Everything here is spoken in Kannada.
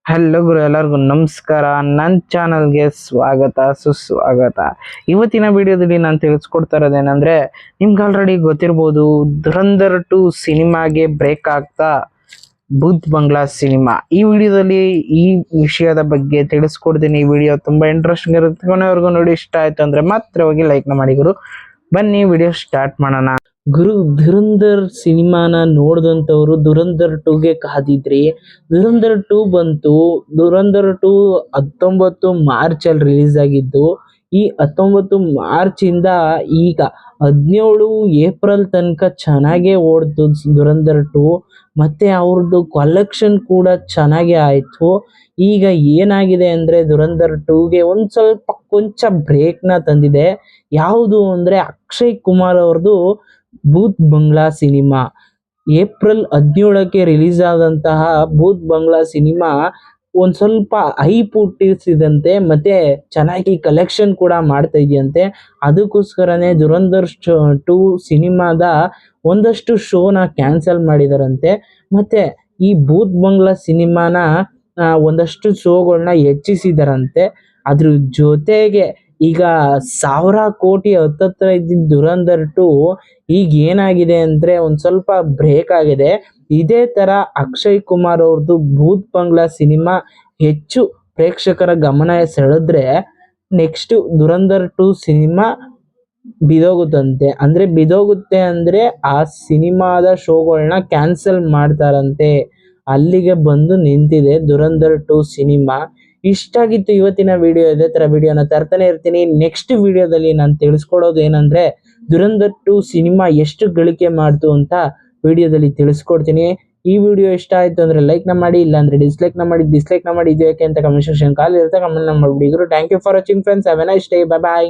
ಹಲೋ ಗುರು, ಎಲ್ಲರಿಗೂ ನಮಸ್ಕಾರ. ನನ್ನ ಚಾನಲ್ಗೆ ಸ್ವಾಗತ ಸುಸ್ವಾಗತ. ಇವತ್ತಿನ ವಿಡಿಯೋದಲ್ಲಿ ನಾನು ತಿಳಿಸ್ಕೊಡ್ತಾ ಇರೋದೇನೆಂದರೆ, ನಿಮ್ಗೆ ಆಲ್ರೆಡಿ ಗೊತ್ತಿರ್ಬೋದು, ಧುರಂಧರ್ 2 ಸಿನಿಮಾಗೆ ಬ್ರೇಕ್ ಆಗ್ತಾ ಭೂತ್ ಬಂಗ್ಲಾ ಸಿನಿಮಾ. ಈ ವಿಡಿಯೋದಲ್ಲಿ ಈ ವಿಷಯದ ಬಗ್ಗೆ ತಿಳಿಸ್ಕೊಡ್ತೀನಿ. ಈ ವಿಡಿಯೋ ತುಂಬ ಇಂಟ್ರೆಸ್ಟಿಂಗ್ ಇರುತ್ತೆ. ಕೊನೆವರೆಗೂ ನೋಡಿ. ಇಷ್ಟ ಆಯ್ತು ಅಂದರೆ ಮಾತ್ರ ಹೋಗಿ ಲೈಕ್ನ ಮಾಡಿ ಗುರು. ಬನ್ನಿ ವಿಡಿಯೋ ಸ್ಟಾರ್ಟ್ ಮಾಡೋಣ. ಗುರು, ಧುರಂಧರ್ ಸಿನಿಮಾನ ನೋಡಿದಂಥವ್ರು ಧುರಂಧರ್ 2ಗೆ ಕಾದಿದ್ರಿ. ಧುರಂಧರ್ 2 ಬಂತು. ಧುರಂಧರ್ 2 19 ಮಾರ್ಚಲ್ಲಿ ರಿಲೀಸ್ ಆಗಿದ್ದು. ಈ 19 ಮಾರ್ಚಿಂದ ಈಗ 17 ಏಪ್ರಿಲ್ ತನಕ ಚೆನ್ನಾಗೇ ಓಡ್ತು ಧುರಂಧರ್ 2. ಮತ್ತೆ ಅವ್ರದ್ದು ಕಲೆಕ್ಷನ್ ಕೂಡ ಚೆನ್ನಾಗೇ ಆಯಿತು. ಈಗ ಏನಾಗಿದೆ ಅಂದರೆ ಧುರಂಧರ್ 2ಗೆ ಒಂದು ಸ್ವಲ್ಪ ಕೊಂಚ ಬ್ರೇಕ್ನ ತಂದಿದೆ. ಯಾವುದು ಅಂದರೆ ಅಕ್ಷಯ್ ಕುಮಾರ್ ಅವ್ರದ್ದು ಭೂತ್ ಬಂಗ್ಲಾ ಸಿನಿಮಾ. ಏಪ್ರಿಲ್ 17ಕ್ಕೆ ರಿಲೀಸ್ ಆದಂತಹ ಭೂತ್ ಬಂಗ್ಲಾ ಸಿನಿಮಾ ಒಂದು ಸ್ವಲ್ಪ ಹೈಪ್ ಹುಟ್ಟಿಸಿದಂತೆ, ಮತ್ತೆ ಚೆನ್ನಾಗಿ ಕಲೆಕ್ಷನ್ ಕೂಡ ಮಾಡ್ತಾ ಇದೆಯಂತೆ. ಅದಕ್ಕೋಸ್ಕರನೇ ಧುರಂಧರ್ 2 ಸಿನಿಮಾದ ಒಂದಷ್ಟು ಶೋನ ಕ್ಯಾನ್ಸಲ್ ಮಾಡಿದಾರಂತೆ. ಮತ್ತೆ ಈ ಭೂತ್ ಬಂಗ್ಲಾ ಸಿನಿಮಾನ ಒಂದಷ್ಟು ಶೋಗಳನ್ನ ಹೆಚ್ಚಿಸಿದಾರಂತೆ. ಅದ್ರ ಜೊತೆಗೆ ಈಗ 1000 ಕೋಟಿ ಹತ್ತತ್ರ ಇದ್ದಿದ್ದ ಧುರಂಧರ್ 2 ಈಗ ಏನಾಗಿದೆ ಅಂದರೆ ಒಂದು ಸ್ವಲ್ಪ ಬ್ರೇಕ್ ಆಗಿದೆ. ಇದೇ ಥರ ಅಕ್ಷಯ್ ಕುಮಾರ್ ಅವ್ರದ್ದು ಭೂತ್ ಬಂಗ್ಲಾ ಸಿನಿಮಾ ಹೆಚ್ಚು ಪ್ರೇಕ್ಷಕರ ಗಮನ ಸೆಳೆದ್ರೆ ನೆಕ್ಸ್ಟು ಧುರಂಧರ್ 2 ಸಿನಿಮಾ ಬಿದೋಗುತ್ತಂತೆ. ಬಿದೋಗುತ್ತೆ ಅಂದರೆ ಆ ಸಿನಿಮಾದ ಶೋಗಳನ್ನ ಕ್ಯಾನ್ಸಲ್ ಮಾಡ್ತಾರಂತೆ. ಅಲ್ಲಿಗೆ ಬಂದು ನಿಂತಿದೆ ಧುರಂಧರ್ 2 ಸಿನಿಮಾ. ಇಷ್ಟ ಆಗಿತ್ತು ಇವತ್ತಿನ ವಿಡಿಯೋ. ಇದೇ ಥರ ವಿಡಿಯೋನ ತರ್ತಾನೆ ಇರ್ತೀನಿ. ನೆಕ್ಸ್ಟ್ ವಿಡಿಯೋದಲ್ಲಿ ನಾನು ತಿಳಿಸ್ಕೊಡೋದು ಏನಂದರೆ, ಧುರಂಧರ್ 2 ಸಿನಿಮಾ ಎಷ್ಟು ಗಳಿಕೆ ಮಾಡ್ತು ಅಂತ ವಿಡಿಯೋದಲ್ಲಿ ತಿಳಿಸ್ಕೊಡ್ತೀನಿ. ಈ ವಿಡಿಯೋ ಇಷ್ಟ ಆಯಿತು ಅಂದರೆ ಲೈಕ್ನ ಮಾಡಿ, ಇಲ್ಲಾಂದರೆ ಡಿಸ್ಲೈಕ್ನ ಮಾಡಿ ಇದು ಯಾಕೆ ಅಂತ ಕಮೆಂಟ್ ಸೆಕ್ಷನ್ ಕಾಲ್ ಇರುತ್ತೆ, ಕಮೆಂಟ್ನ ಮಾಡಿಬಿಡಿ. Thank you for watching friends. Have a nice day. Bye.